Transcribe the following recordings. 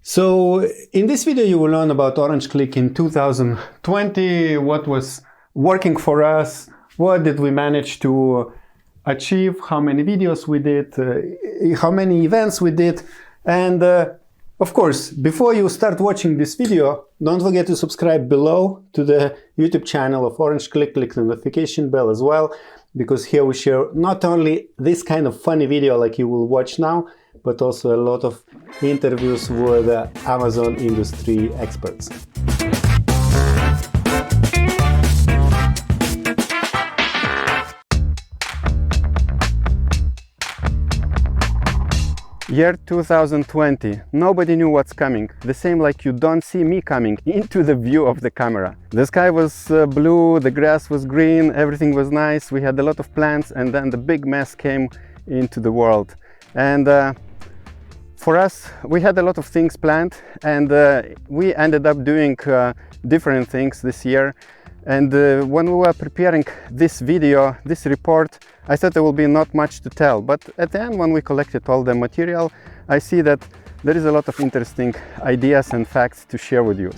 So in this video you will learn about Orange Klik in 2020, what was working for us, what did we manage to achieve, how many videos we did, how many events we did, and of course, before you start watching this video, don't forget to subscribe below to the YouTube channel of Orange Klik, click the notification bell as well, because here we share not only this kind of funny video like you will watch now, but also a lot of interviews with Amazon industry experts. Year 2020. Nobody knew what's coming. The same like you don't see me coming into the view of the camera. The sky was blue, the grass was green, everything was nice. We had a lot of plants, and then the big mess came into the world. And for us, we had a lot of things planned, and we ended up doing different things this year. And when we were preparing this video, this report, I thought there will be not much to tell. But at the end, when we collected all the material, I see that there is a lot of interesting ideas and facts to share with you.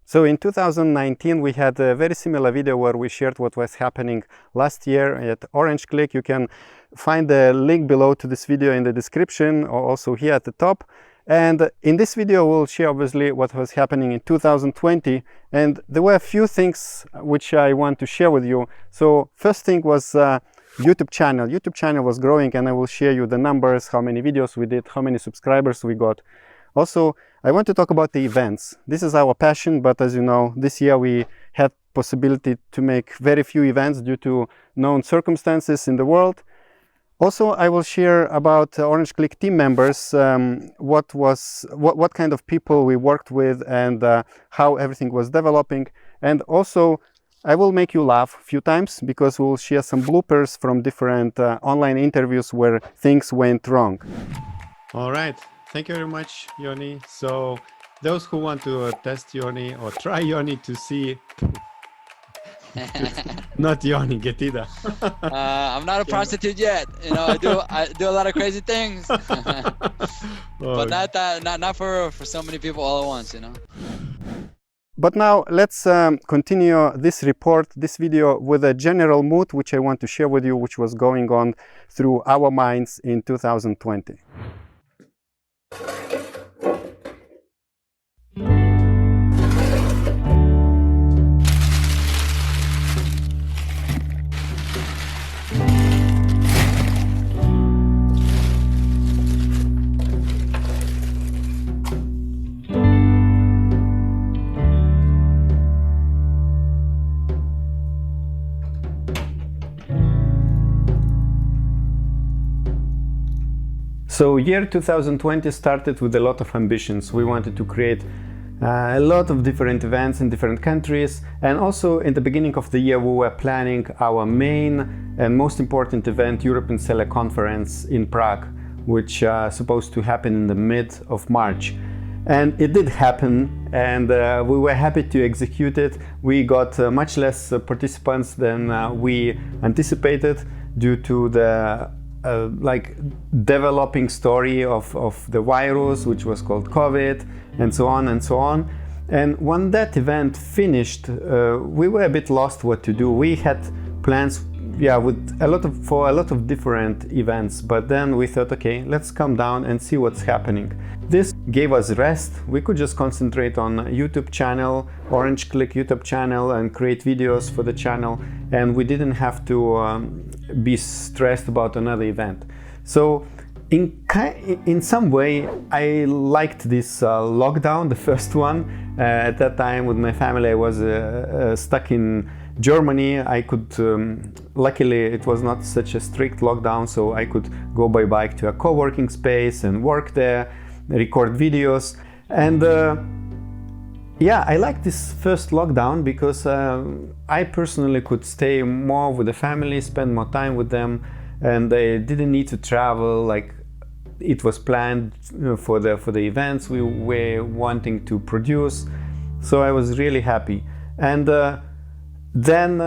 So in 2019, we had a very similar video where we shared what was happening last year at Orange Klik. You can find the link below to this video in the description, or also here at the top. And in this video, we'll share obviously what was happening in 2020. And there were a few things which I want to share with you. So first thing was YouTube channel. YouTube channel was growing, and I will share you the numbers, how many videos we did, how many subscribers we got. Also, I want to talk about the events. This is our passion, but as you know, this year we had possibility to make very few events due to known circumstances in the world. Also, I will share about Orange Klik team members, what kind of people we worked with, and how everything was developing. And also, I will make you laugh a few times, because we'll share some bloopers from different online interviews where things went wrong. All right. Thank you very much, Yoni. So those who want to test Yoni or try Yoni to see, not Yoni, Getida. I'm not a prostitute yet. You know, I do a lot of crazy things, but not for so many people all at once. You know. But now let's continue this report, this video, with a general mood which I want to share with you, which was going on through our minds in 2020. So year 2020 started with a lot of ambitions. We wanted to create a lot of different events in different countries, and also in the beginning of the year we were planning our main and most important event, European Seller Conference in Prague, which is supposed to happen in the mid of March. And it did happen, and we were happy to execute it. We got much less participants than we anticipated due to the developing story of the virus, which was called COVID, and so on and so on. And when that event finished, we were a bit lost what to do. We had plans, for a lot of different events, but then we thought, okay, let's calm down and see what's happening. This gave us rest. We could just concentrate on YouTube channel, Orange Klik YouTube channel, and create videos for the channel, and we didn't have to be stressed about another event. So in some way I liked this lockdown, the first one. At that time with my family I was stuck in Germany. I could, luckily it was not such a strict lockdown, so I could go by bike to a co-working space and work there, record videos. And I liked this first lockdown because I personally could stay more with the family, spend more time with them, and I didn't need to travel like it was planned for the events we were wanting to produce. So I was really happy. And then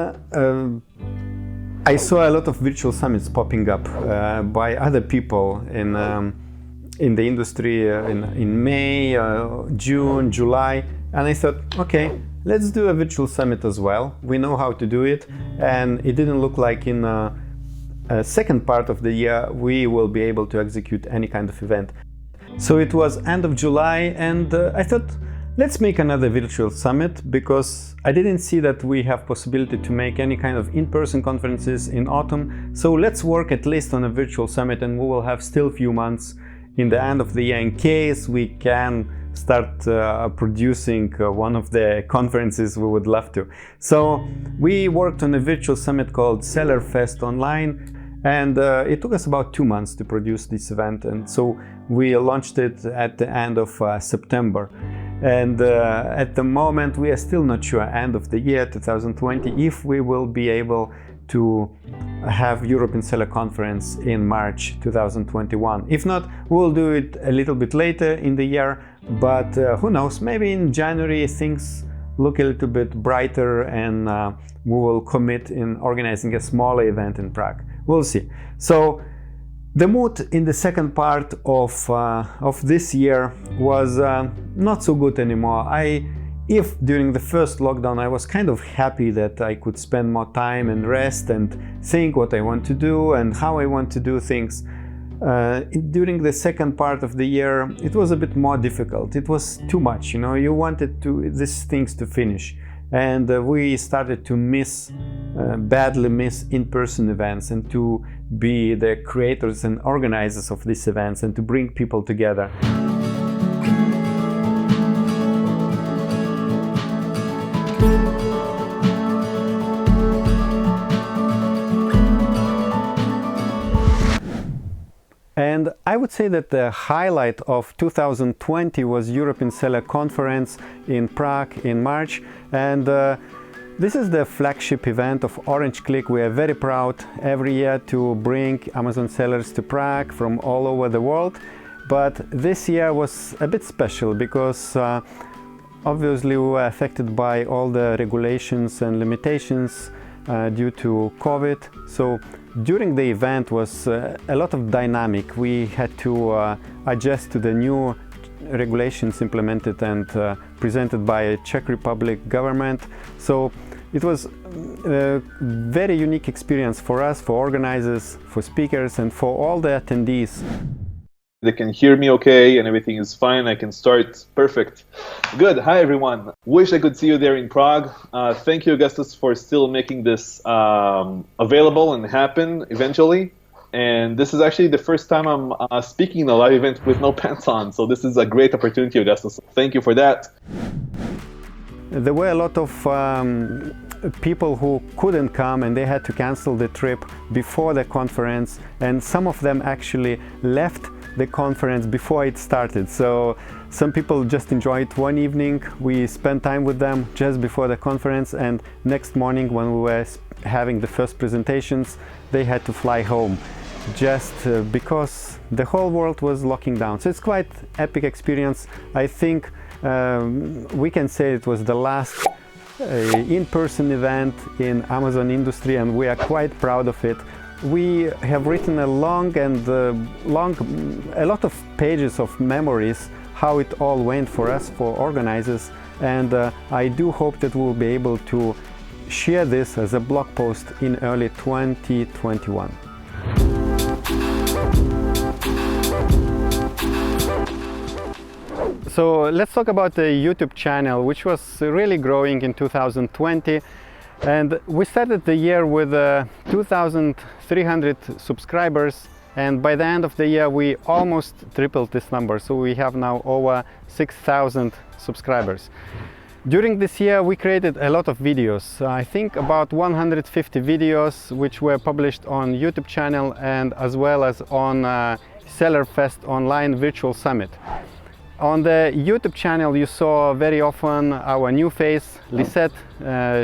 I saw a lot of virtual summits popping up by other people in in the industry in May, June, July, and I thought, okay, let's do a virtual summit as well. We know how to do it, and it didn't look like in a second part of the year we will be able to execute any kind of event. So it was end of July, and I thought, let's make another virtual summit, because I didn't see that we have possibility to make any kind of in-person conferences in autumn. So let's work at least on a virtual summit, and we will have still few months in the end of the year in case we can start producing one of the conferences we would love to. So we worked on a virtual summit called Seller Fest Online, and it took us about 2 months to produce this event, and so we launched it at the end of September. And at the moment we are still not sure, end of the year 2020, if we will be able to have European Seller Conference in March 2021. If not, we'll do it a little bit later in the year, but who knows, maybe in January things look a little bit brighter, and we will commit in organizing a smaller event in Prague. We'll see. So the mood in the second part of this year was not so good anymore. If during the first lockdown I was kind of happy that I could spend more time and rest and think what I want to do and how I want to do things, during the second part of the year it was a bit more difficult. It was too much, you know, you wanted these things to finish, and we started to badly miss in-person events, and to be the creators and organizers of these events, and to bring people together. And I would say that the highlight of 2020 was European Seller Conference in Prague in March, and this is the flagship event of Orange Klik. We are very proud every year to bring Amazon sellers to Prague from all over the world, but this year was a bit special because obviously we were affected by all the regulations and limitations due to COVID. So during the event was a lot of dynamic. We had to adjust to the new regulations implemented and presented by Czech Republic government. So it was a very unique experience for us, for organizers, for speakers, and for all the attendees. They can hear me okay and everything is fine. I can start. Perfect. Good. Hi, everyone. Wish I could see you there in Prague. Thank you, Augustus, for still making this available and happen eventually. And this is actually the first time I'm speaking in a live event with no pants on. So this is a great opportunity, Augustus. Thank you for that. There were a lot of people who couldn't come, and they had to cancel the trip before the conference. And some of them actually left the conference before it started. So some people just enjoyed one evening. We spent time with them just before the conference, and next morning when we were having the first presentations, they had to fly home just because the whole world was locking down. So it's quite epic experience. I think we can say it was the last in-person event in Amazon industry, and we are quite proud of it. We have written a lot of pages of memories how it all went for us, for organizers, and I do hope that we'll be able to share this as a blog post in early 2021. So let's talk about the YouTube channel, which was really growing in 2020. And we started the year with 2,300 subscribers, and by the end of the year we almost tripled this number. So we have now over 6,000 subscribers. During this year we created a lot of videos. I think about 150 videos which were published on YouTube channel and as well as on Seller Fest Online Virtual Summit. On the YouTube channel you saw very often our new face, Lisette.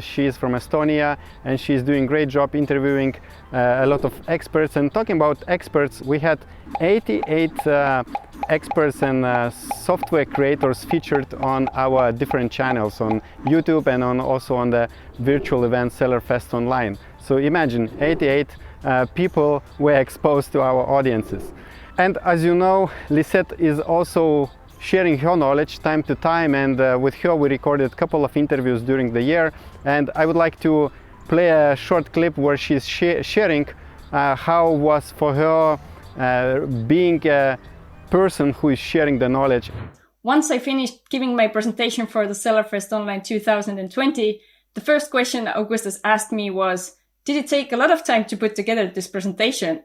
She is from Estonia and she's doing a great job interviewing a lot of experts. And talking about experts, we had 88 experts and software creators featured on our different channels on YouTube and also on the virtual event Seller Fest Online. So imagine 88 people were exposed to our audiences. And as you know, Lisette is also sharing her knowledge time to time, and with her we recorded a couple of interviews during the year, and I would like to play a short clip where she's sharing how was for her being a person who is sharing the knowledge. Once I finished giving my presentation for the Sellerfest Online 2020, the first question Augustas asked me was, did it take a lot of time to put together this presentation?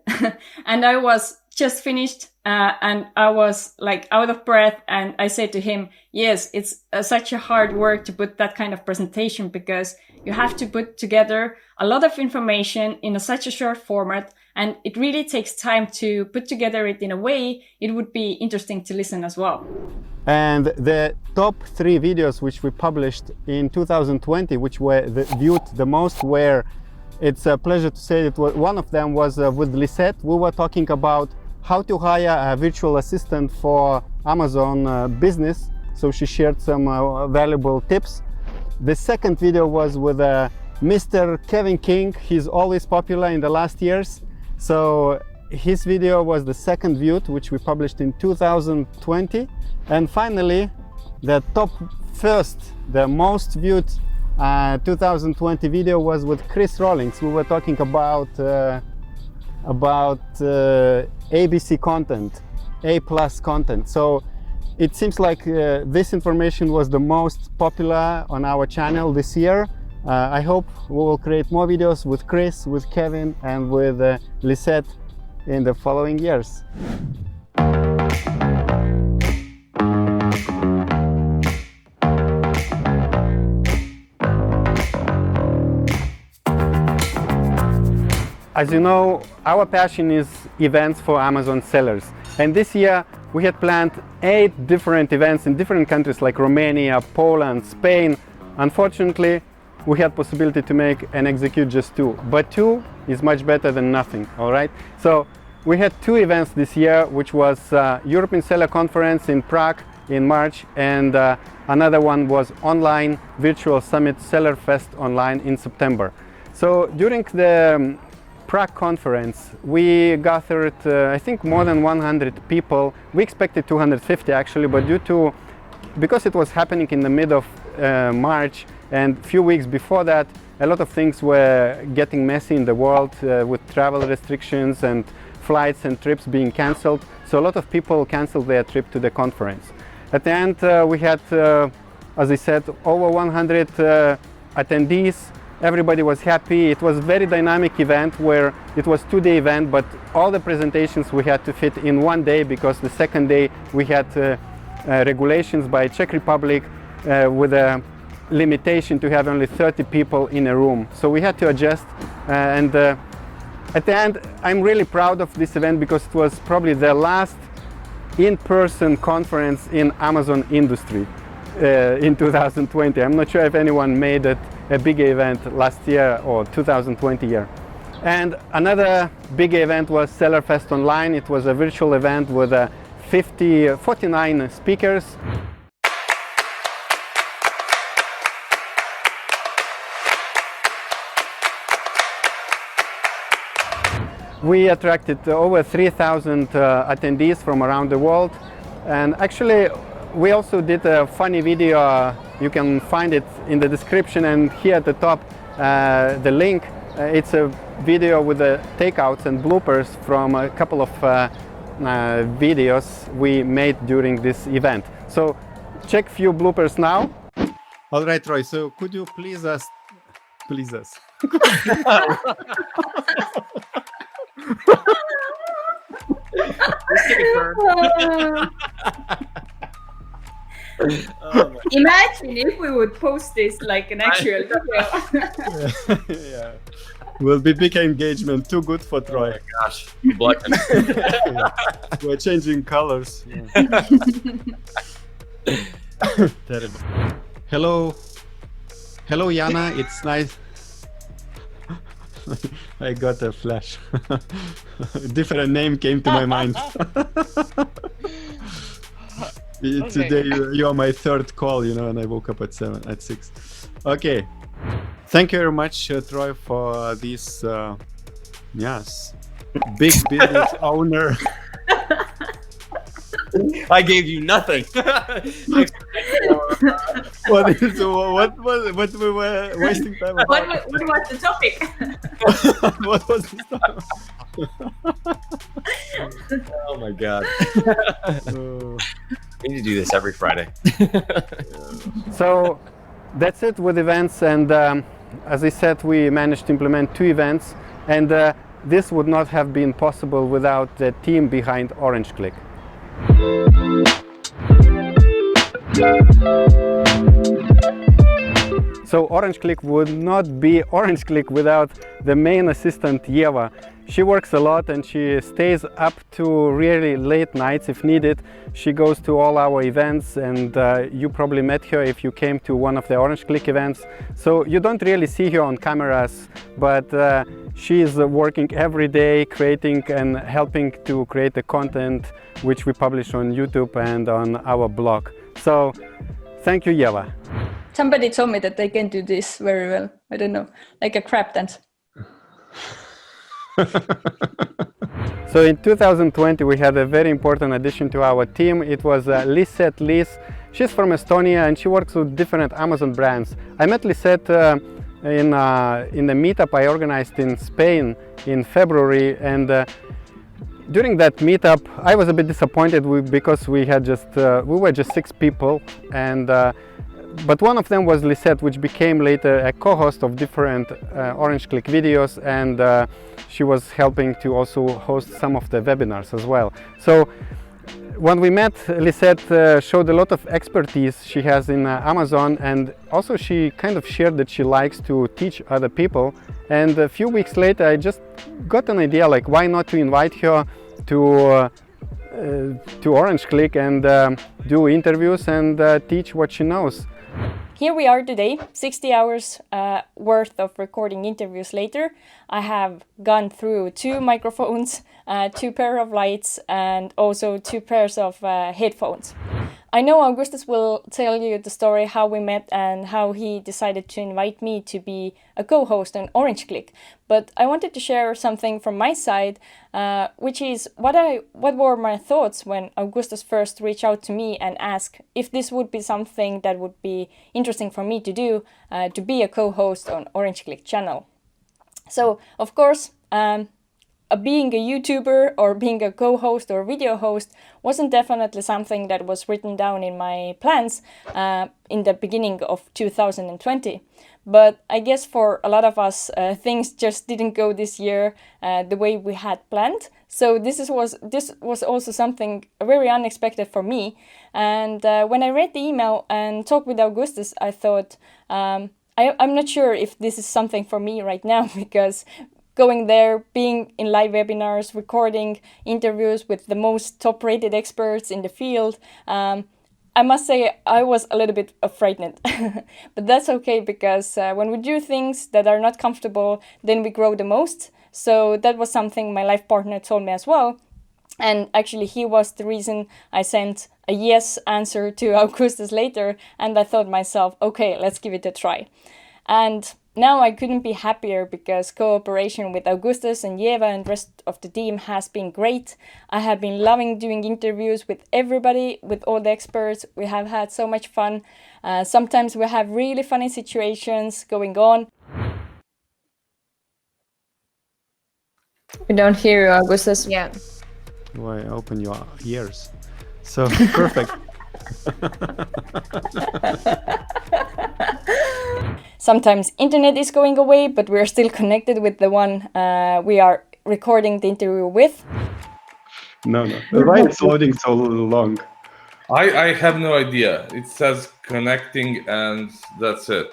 And I was just finished and I was like out of breath, and I said to him, yes, it's such a hard work to put that kind of presentation, because you have to put together a lot of information in such a short format, and it really takes time to put together it in a way it would be interesting to listen as well. And the top 3 videos which we published in 2020, which were viewed the most, were, it's a pleasure to say that one of them was with Lisette. We were talking about how to hire a virtual assistant for Amazon business. So she shared some valuable tips. The second video was with Mr. Kevin King. He's always popular in the last years. So his video was the second viewed, which we published in 2020. And finally, the top first, the most viewed 2020 video was with Chris Rawlings. We were talking about ABC content, A+ content. So it seems like this information was the most popular on our channel this year. I hope we will create more videos with Chris, with Kevin, and with Lisette in the following years. As you know, our passion is events for Amazon sellers. And this year we had planned 8 different events in different countries like Romania, Poland, Spain. Unfortunately, we had possibility to make and execute just 2. But 2 is much better than nothing, all right? So we had 2 events this year, which was European Seller Conference in Prague in March, and another one was online virtual summit Sellerfest Online in September. So during the Prague conference, we gathered, I think, more than 100 people. We expected 250 actually, but because it was happening in the mid of March and a few weeks before that, a lot of things were getting messy in the world with travel restrictions and flights and trips being cancelled. So a lot of people canceled their trip to the conference. At the end, we had, as I said, over 100 attendees. Everybody was happy. It was a very dynamic event where it was 2-day event, but all the presentations we had to fit in 1 day, because the second day we had regulations by Czech Republic with a limitation to have only 30 people in a room. So we had to adjust, and at the end I'm really proud of this event, because it was probably the last in-person conference in Amazon industry in 2020. I'm not sure if anyone made it a big event last year or 2020 year. And another big event was Sellerfest Online. It was a virtual event with 49 speakers. We attracted over 3,000 attendees from around the world, and actually we also did a funny video. You can find it in the description, and here at the top the link. It's a video with the takeouts and bloopers from a couple of videos we made during this event. So check few bloopers now. All right, Roy, so could you please us? Imagine if we would post this like an actual video. Yeah. Will be big engagement. Too good for Troy. Oh my gosh, black. We're changing colors. Yeah. Terrible. Hello, Jana. It's nice. I got a flash. Different name came to my mind. Today you are my third call, and I woke up at 6. Okay. Thank you very much, Troy, for this. Yes, big business owner. I gave you nothing. What we were wasting time on? What was the topic? What was this? Oh my god. We need to do this every Friday. So that's it with events, and as I said, we managed to implement 2 events, and this would not have been possible without the team behind Orange Klik. So Orange Klik would not be Orange Klik without the main assistant Yeva. She works a lot and she stays up to really late nights if needed. She goes to all our events, and you probably met her if you came to one of the Orange Klik events. So you don't really see her on cameras, but she is working every day, creating and helping to create the content which we publish on YouTube and on our blog. So thank you, Yeva. Somebody told me that they can do this very well. I don't know, like a crab dance. So in 2020 we had a very important addition to our team. It was Lisette Liz. She's from Estonia and she works with different Amazon brands. I met Lisette in the meetup I organized in Spain in February, and during that meetup I was a bit disappointed because we were just 6 people, and but one of them was Lisette, which became later a co-host of different Orange Klik videos, and she was helping to also host some of the webinars as well. So when we met, Lisette showed a lot of expertise she has in Amazon, and also she kind of shared that she likes to teach other people. And a few weeks later I just got an idea, like why not to invite her to Orange Klik and do interviews and teach what she knows. Here we are today, 60 hours worth of recording interviews later. I have gone through 2 microphones, 2 pair of lights, and also 2 pairs of headphones. I know Augustas will tell you the story how we met and how he decided to invite me to be a co-host on Orange Klik. But I wanted to share something from my side, which is what were my thoughts when Augustas first reached out to me and asked if this would be something that would be interesting for me to do, to be a co-host on Orange Klik channel. So, of course, being a YouTuber or being a co-host or video host wasn't definitely something that was written down in my plans in the beginning of 2020. But I guess for a lot of us, things just didn't go this year the way we had planned. So this was also something very unexpected for me. And when I read the email and talked with Augustas, I thought, I'm not sure if this is something for me right now, because going there, being in live webinars, recording interviews with the most top-rated experts in the field, I must say I was a little bit frightened. But that's okay, because when we do things that are not comfortable, then we grow the most. So that was something my life partner told me as well. And actually he was the reason I sent a yes answer to Augustas later, and I thought myself, okay, let's give it a try. And now I couldn't be happier, because cooperation with Augustas and Yeva and the rest of the team has been great. I have been loving doing interviews with everybody, with all the experts. We have had so much fun. Sometimes we have really funny situations going on. We don't hear you, Augustas. Yeah. Why open your ears? So perfect. Sometimes internet is going away, but we're still connected with the one we are recording the interview with. No. Why it's loading so long? I have no idea. It says connecting and that's it.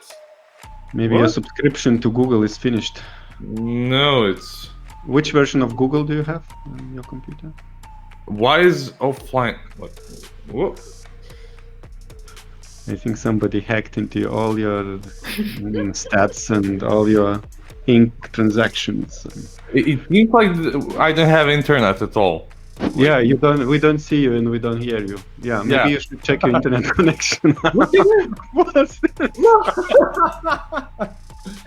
Maybe your subscription to Google is finished. No, it's... Which version of Google do you have on your computer? Why is offline? What? Whoa. I think somebody hacked into all your stats and all your ink transactions. It seems like I don't have internet at all. Yeah, you don't. We don't see you and we don't hear you. Yeah, maybe you should check your internet connection. What?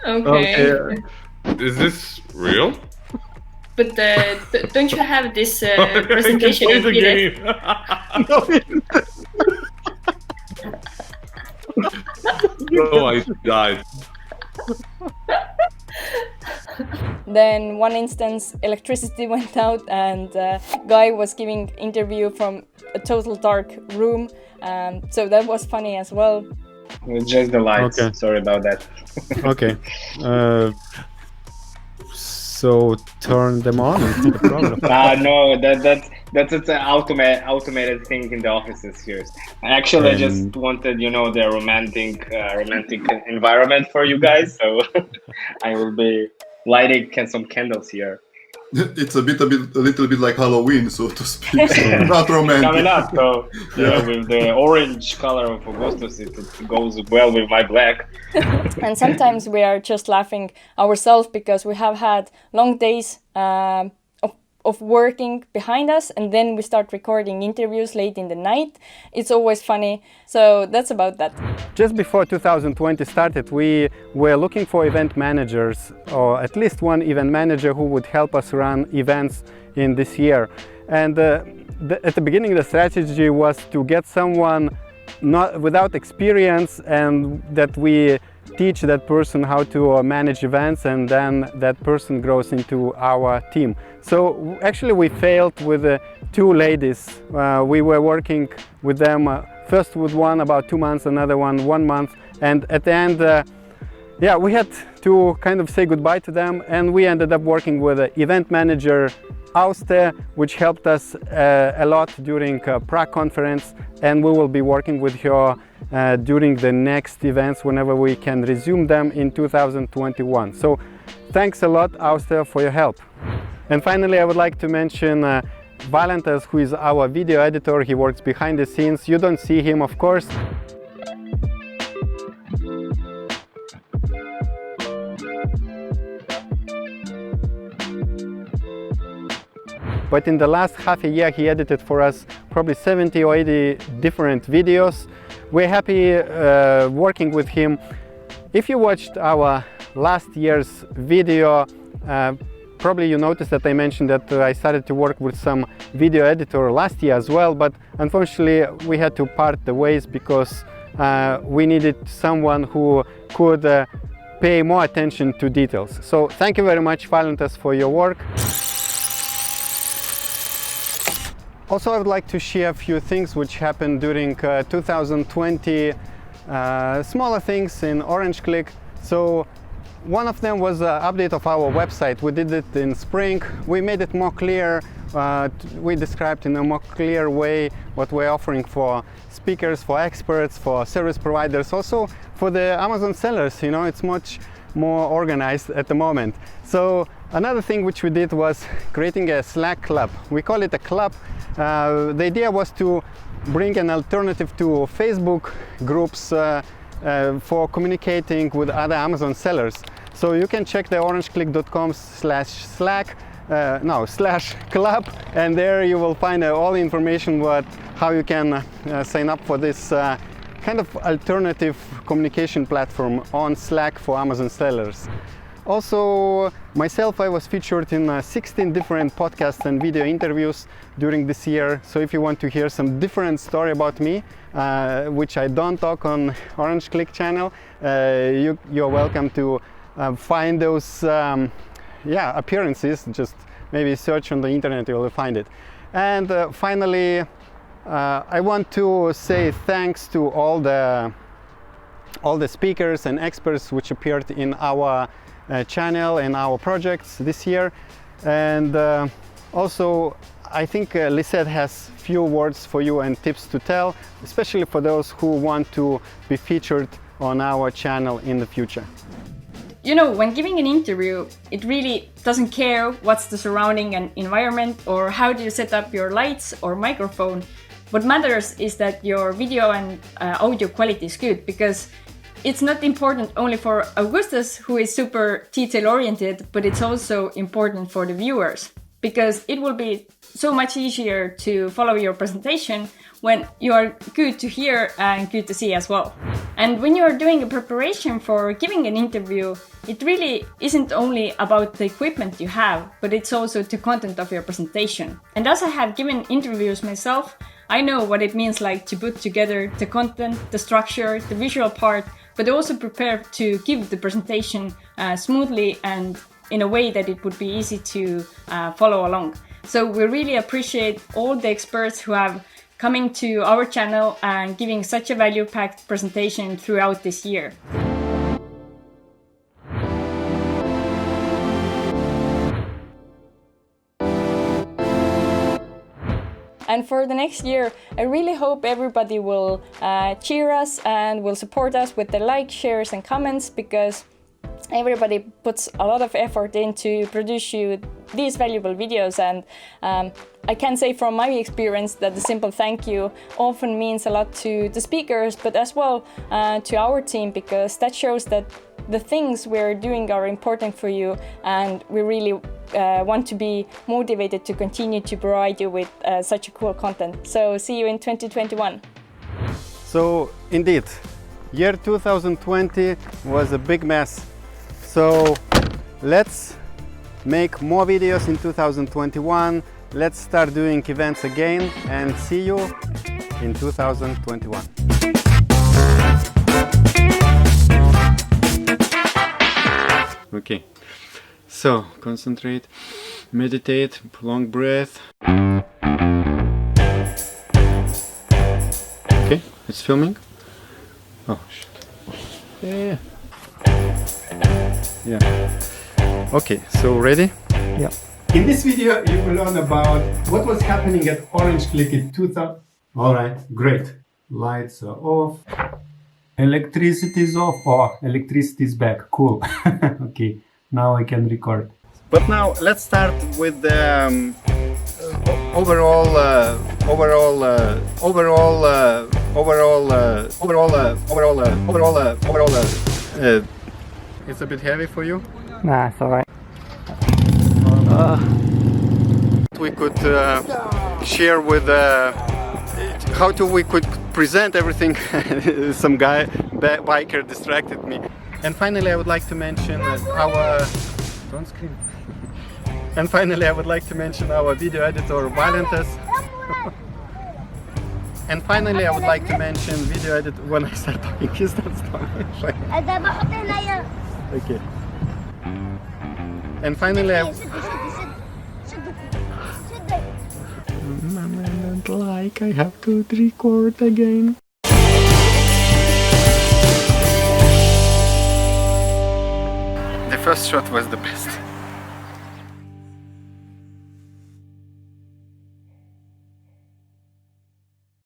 Okay. Is this real? But don't you have this I can presentation play in the PDF? game. No, I died. Then one instance, electricity went out and Guy was giving interview from a total dark room. So that was funny as well. It's just the lights. Okay. Sorry about that. Okay. So turn them on. It's the problem. No, that's an automated thing in the offices here. Actually, I just wanted, the romantic environment for you guys. So I will be lighting some candles here. It's a little bit like Halloween, so to speak. Not romantic. Coming up, so with the orange color of Augustus, it goes well with my black. And sometimes we are just laughing ourselves because we have had long days of working behind us, and then we start recording interviews late in the night. It's always funny. So that's about that. Just before 2020 started, we were looking for event managers, or at least one event manager who would help us run events in this year. And at the beginning, the strategy was to get someone without experience, and that we teach that person how to manage events, and then that person grows into our team. So actually we failed with 2 ladies. We were working with them, first with one about 2 months, another one 1 month, and at the end we had to kind of say goodbye to them, and we ended up working with an event manager, AUGUSTAS, which helped us a lot during Prague conference, and we will be working with her during the next events whenever we can resume them in 2021. So thanks a lot, AUGUSTAS, for your help. And finally, I would like to mention Valentas, who is our video editor. He works behind the scenes. You don't see him, of course. But in the last half a year, he edited for us probably 70 or 80 different videos. We're happy working with him. If you watched our last year's video, probably you noticed that I mentioned that I started to work with some video editor last year as well, but unfortunately we had to part the ways because we needed someone who could pay more attention to details. So thank you very much, Valentas, for your work. Also, I would like to share a few things which happened during 2020, smaller things in Orange Klik. So one of them was an update of our website. We did it in spring. We made it more clear. We described in a more clear way what we're offering for speakers, for experts, for service providers, also for the Amazon sellers. It's much more organized at the moment. So another thing which we did was creating a Slack club. We call it a club. The idea was to bring an alternative to Facebook groups for communicating with other Amazon sellers. So you can check the orangeklik.com/club, and there you will find all the information how you can sign up for this kind of alternative communication platform on Slack for Amazon sellers. Also, myself, I was featured in 16 different podcasts and video interviews during this year. So if you want to hear some different story about me, which I don't talk on Orange Klik channel, you're welcome to find those appearances. Just maybe search on the internet, you will find it. And finally, I want to say thanks to all the speakers and experts which appeared in our channel and our projects this year. And also, I think Lisette has few words for you and tips to tell, especially for those who want to be featured on our channel in the future. When giving an interview, it really doesn't care what's the surrounding and environment or how do you set up your lights or microphone. What matters is that your video and audio quality is good, because it's not important only for Augustas, who is super detail-oriented, but it's also important for the viewers, because it will be so much easier to follow your presentation when you are good to hear and good to see as well. And when you are doing a preparation for giving an interview, it really isn't only about the equipment you have, but it's also the content of your presentation. And as I have given interviews myself, I know what it means like to put together the content, the structure, the visual part, but also prepare to give the presentation smoothly and in a way that it would be easy to follow along. So we really appreciate all the experts who have coming to our channel and giving such a value-packed presentation throughout this year. And for the next year, I really hope everybody will cheer us and will support us with the likes, shares and comments, because everybody puts a lot of effort into produce you these valuable videos. And I can say from my experience that the simple thank you often means a lot to the speakers, but as well to our team, because that shows that the things we're doing are important for you, and we really want to be motivated to continue to provide you with such a cool content. So see you in 2021. So indeed, year 2020 was a big mess. So let's make more videos in 2021. Let's start doing events again, and see you in 2021. Okay, so concentrate, meditate, long breath. Okay, it's filming. Oh shit. Yeah. Yeah. Okay, so ready? Yeah. In this video, you will learn about what was happening at Orange Klik in 2000. Alright, great. Lights are off. Electricity is off. Oh, electricity is back. Cool. Okay, now I can record. But now let's start with the overall. It's a bit heavy for you. Nah, it's alright. We could share with we could present everything. Some guy biker distracted me. And finally I would like to mention our don't scream. And finally I would like to mention our video editor Valentas. And finally I would like to mention video editor when I start talking. He starts talking. Okay. And finally I don't like, I have to record again. The first shot was the best.